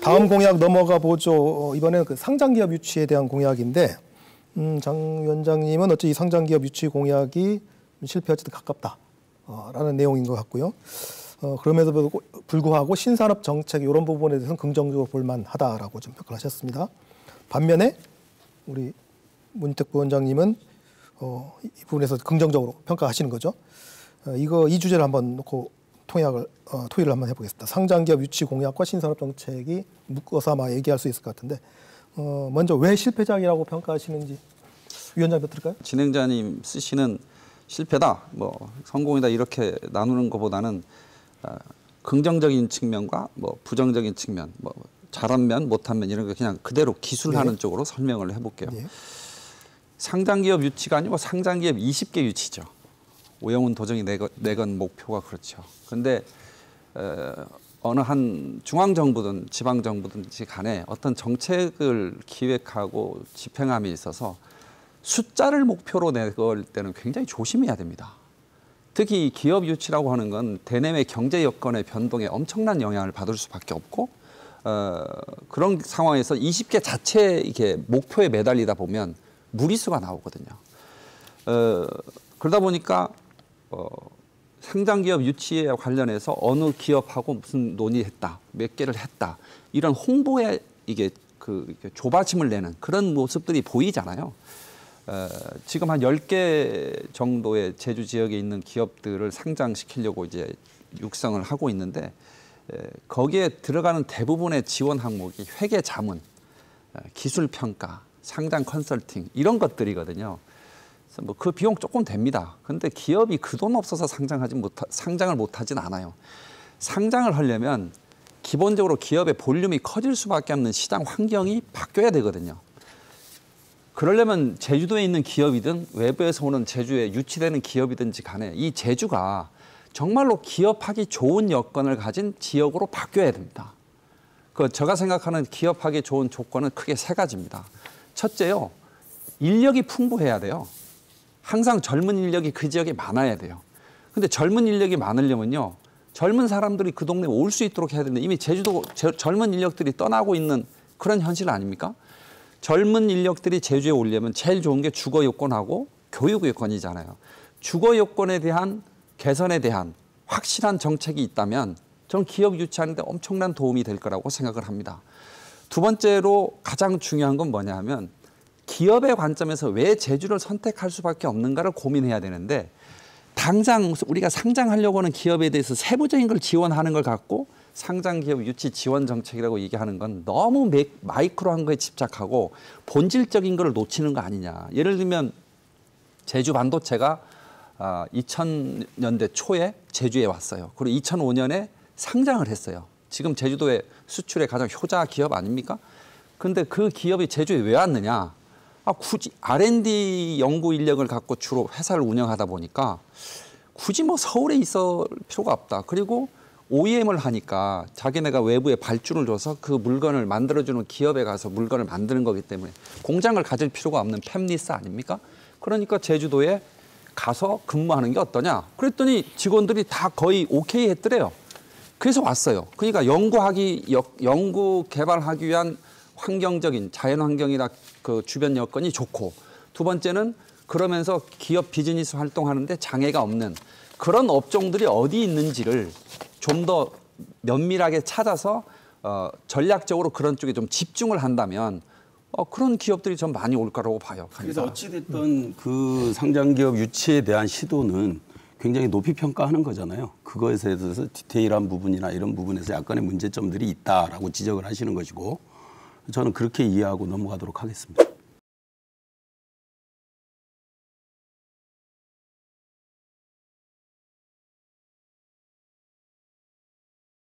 다음 공약 넘어가 보죠. 이번에는 그 상장기업 유치에 대한 공약인데 장 위원장님은 어찌 이 상장기업 유치 공약이 실패하지도 가깝다라는 내용인 것 같고요. 그럼에도 불구하고 신산업 정책 이런 부분에 대해서는 긍정적으로 볼만하다라고 좀 평가를 하셨습니다. 반면에 우리 문희택 부원장님은 이 부분에서 긍정적으로 평가하시는 거죠. 이 주제를 한번 놓고 토의를 한번 해보겠습니다. 상장기업 유치 공약과 신산업 정책이 묶어서 아마 얘기할 수 있을 것 같은데 먼저 왜 실패작이라고 평가하시는지 위원장님 들을까요? 진행자님 쓰시는 실패다, 성공이다 이렇게 나누는 것보다는 긍정적인 측면과 부정적인 측면, 잘한 면, 못한 면 이런 거 그냥 그대로 기술하는 쪽으로 설명을 해볼게요. 상장기업 유치가 아니고 상장기업 20개 유치죠. 오영훈 도정이 내건 목표가 그렇죠. 그런데 어느 한 중앙정부든 지방정부든지 간에 어떤 정책을 기획하고 집행함에 있어서 숫자를 목표로 내걸 때는 굉장히 조심해야 됩니다. 특히 기업 유치라고 하는 건 대내외 경제 여건의 변동에 엄청난 영향을 받을 수밖에 없고 그런 상황에서 20개 자체 이게 목표에 매달리다 보면 무리수가 나오거든요. 그러다 보니까 상장기업 유치에 관련해서 어느 기업하고 무슨 논의했다, 몇 개를 했다 이런 홍보에 이게 조바심을 내는 그런 모습들이 보이잖아요. 지금 한 10개 정도의 제주 지역에 있는 기업들을 상장시키려고 이제 육성을 하고 있는데 거기에 들어가는 대부분의 지원 항목이 회계 자문, 기술 평가, 상장 컨설팅 이런 것들이거든요. 그래서 그 비용 조금 됩니다. 그런데 기업이 그 돈 없어서 상장을 못하진 않아요. 상장을 하려면 기본적으로 기업의 볼륨이 커질 수밖에 없는 시장 환경이 바뀌어야 되거든요. 그러려면 제주도에 있는 기업이든 외부에서 오는 제주에 유치되는 기업이든지 간에 이 제주가 정말로 기업하기 좋은 여건을 가진 지역으로 바뀌어야 됩니다. 제가 생각하는 기업하기 좋은 조건은 크게 세 가지입니다. 첫째요, 인력이 풍부해야 돼요. 항상 젊은 인력이 그 지역에 많아야 돼요. 근데 젊은 인력이 많으려면요, 젊은 사람들이 그 동네에 올 수 있도록 해야 되는데 이미 제주도 젊은 인력들이 떠나고 있는 그런 현실 아닙니까? 젊은 인력들이 제주에 오려면 제일 좋은 게 주거 여건하고 교육 여건이잖아요. 주거 여건에 대한 개선에 대한 확실한 정책이 있다면 저는 기업 유치하는 데 엄청난 도움이 될 거라고 생각을 합니다. 두 번째로 가장 중요한 건 뭐냐 하면 기업의 관점에서 왜 제주를 선택할 수밖에 없는가를 고민해야 되는데 당장 우리가 상장하려고 하는 기업에 대해서 세부적인 걸 지원하는 걸 갖고 상장기업 유치 지원 정책이라고 얘기하는 건 너무 마이크로한 거에 집착하고 본질적인 걸 놓치는 거 아니냐. 예를 들면 제주 반도체가 2000년대 초에 제주에 왔어요. 그리고 2005년에 상장을 했어요. 지금 제주도의 수출의 가장 효자 기업 아닙니까? 그런데 그 기업이 제주에 왜 왔느냐? 굳이 R&D 연구 인력을 갖고 주로 회사를 운영하다 보니까 굳이 서울에 있을 필요가 없다. 그리고 OEM을 하니까 자기네가 외부에 발주를 줘서 그 물건을 만들어주는 기업에 가서 물건을 만드는 거기 때문에 공장을 가질 필요가 없는 팹리스 아닙니까? 그러니까 제주도에 가서 근무하는 게 어떠냐? 그랬더니 직원들이 다 거의 오케이 했더래요. 그래서 왔어요. 그러니까 연구 개발하기 위한 환경적인 자연 환경이나 그 주변 여건이 좋고, 두 번째는 그러면서 기업 비즈니스 활동하는데 장애가 없는 그런 업종들이 어디 있는지를 좀 더 면밀하게 찾아서 전략적으로 그런 쪽에 좀 집중을 한다면 그런 기업들이 좀 많이 올 거라고 봐요. 그래서 어찌됐든 그 상장기업 유치에 대한 시도는 굉장히 높이 평가하는 거잖아요. 그거에 대해서 디테일한 부분이나 이런 부분에서 약간의 문제점들이 있다라고 지적을 하시는 것이고 저는 그렇게 이해하고 넘어가도록 하겠습니다.